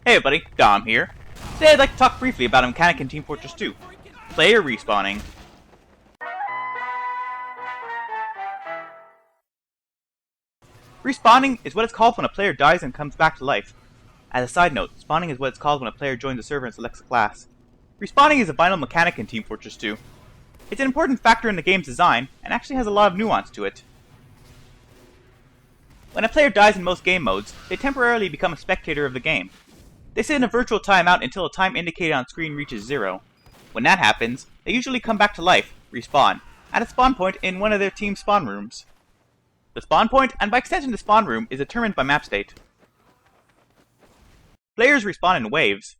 Hey everybody, Dom here. Today I'd like to talk briefly about a mechanic in Team Fortress 2, player respawning. Respawning is what it's called when a player dies and comes back to life. As a side note, spawning is what it's called when a player joins a server and selects a class. Respawning is a vital mechanic in Team Fortress 2. It's an important factor in the game's design, and actually has a lot of nuance to it. When a player dies in most game modes, they temporarily become a spectator of the game. They sit in a virtual timeout until a time indicated on screen reaches 0. When that happens, they usually come back to life, respawn, at a spawn point in one of their team's spawn rooms. The spawn point, and by extension the spawn room, is determined by map state. Players respawn in waves.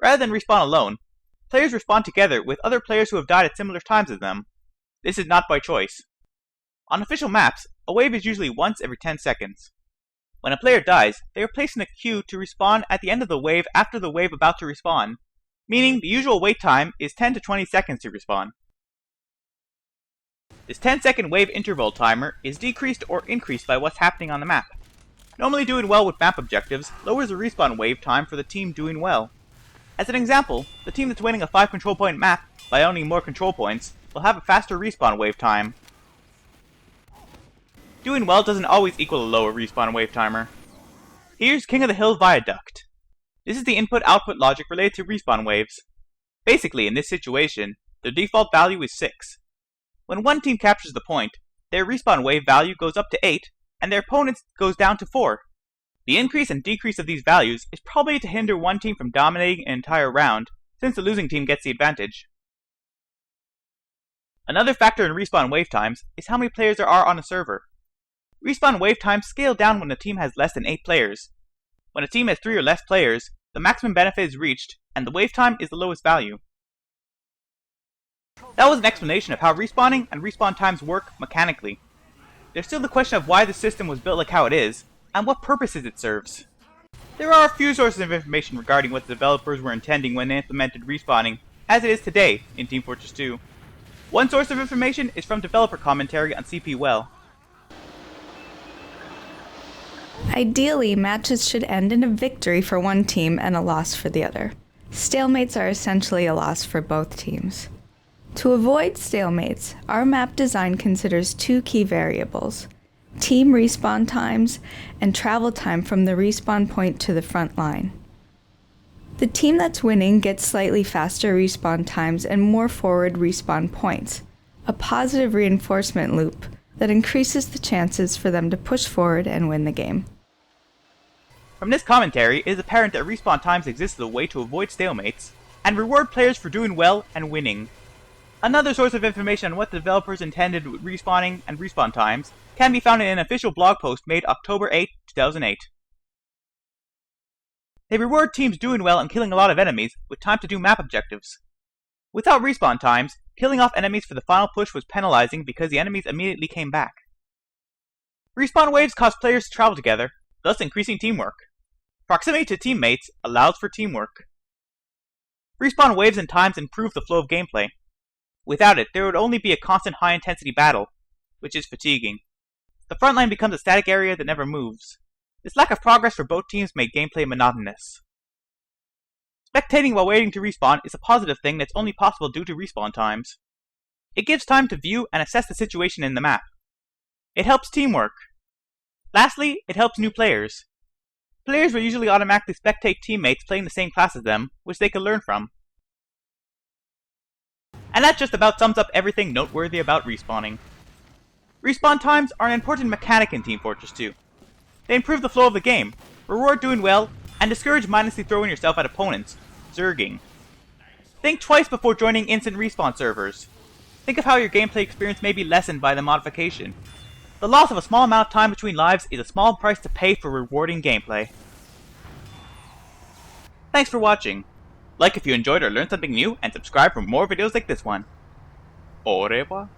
Rather than respawn alone, players respawn together with other players who have died at similar times as them. This is not by choice. On official maps, a wave is usually once every 10 seconds. When a player dies, they are placed in a queue to respawn at the end of the wave after the wave about to respawn, meaning the usual wait time is 10 to 20 seconds to respawn. This 10-second wave interval timer is decreased or increased by what's happening on the map. Normally doing well with map objectives lowers the respawn wave time for the team doing well. As an example, the team that's winning a 5 control point map by owning more control points will have a faster respawn wave time. Doing well doesn't always equal a lower respawn wave timer. Here's King of the Hill Viaduct. This is the input-output logic related to respawn waves. Basically, in this situation, the default value is 6. When one team captures the point, their respawn wave value goes up to 8, and their opponent's goes down to 4. The increase and decrease of these values is probably to hinder one team from dominating an entire round, since the losing team gets the advantage. Another factor in respawn wave times is how many players there are on a server. Respawn wave times scale down when a team has less than 8 players. When a team has 3 or less players, the maximum benefit is reached, and the wave time is the lowest value. That was an explanation of how respawning and respawn times work mechanically. There's still the question of why the system was built like how it is, and what purposes it serves. There are a few sources of information regarding what the developers were intending when they implemented respawning, as it is today in Team Fortress 2. One source of information is from developer commentary on CP Ideally, matches should end in a victory for one team and a loss for the other. Stalemates are essentially a loss for both teams. To avoid stalemates, our map design considers 2 key variables: team respawn times and travel time from the respawn point to the front line. The team that's winning gets slightly faster respawn times and more forward respawn points, a positive reinforcement loop that increases the chances for them to push forward and win the game. From this commentary, it is apparent that respawn times exist as a way to avoid stalemates, and reward players for doing well and winning. Another source of information on what the developers intended with respawning and respawn times can be found in an official blog post made October 8, 2008. They reward teams doing well and killing a lot of enemies with time to do map objectives. Without respawn times, killing off enemies for the final push was penalizing because the enemies immediately came back. Respawn waves cause players to travel together, thus increasing teamwork. Proximity to teammates allows for teamwork. Respawn waves and times improve the flow of gameplay. Without it, there would only be a constant high-intensity battle, which is fatiguing. The front line becomes a static area that never moves. This lack of progress for both teams made gameplay monotonous. Spectating while waiting to respawn is a positive thing that's only possible due to respawn times. It gives time to view and assess the situation in the map. It helps teamwork. Lastly, it helps new players. Players will usually automatically spectate teammates playing the same class as them, which they can learn from. And that just about sums up everything noteworthy about respawning. Respawn times are an important mechanic in Team Fortress 2. They improve the flow of the game, reward doing well, and discourage mindlessly throwing yourself at opponents, zerging. Think twice before joining instant respawn servers. Think of how your gameplay experience may be lessened by the modification. The loss of a small amount of time between lives is a small price to pay for rewarding gameplay. Thanks for watching. Like if you enjoyed or learned something new, and subscribe for more videos like this one. Au revoir.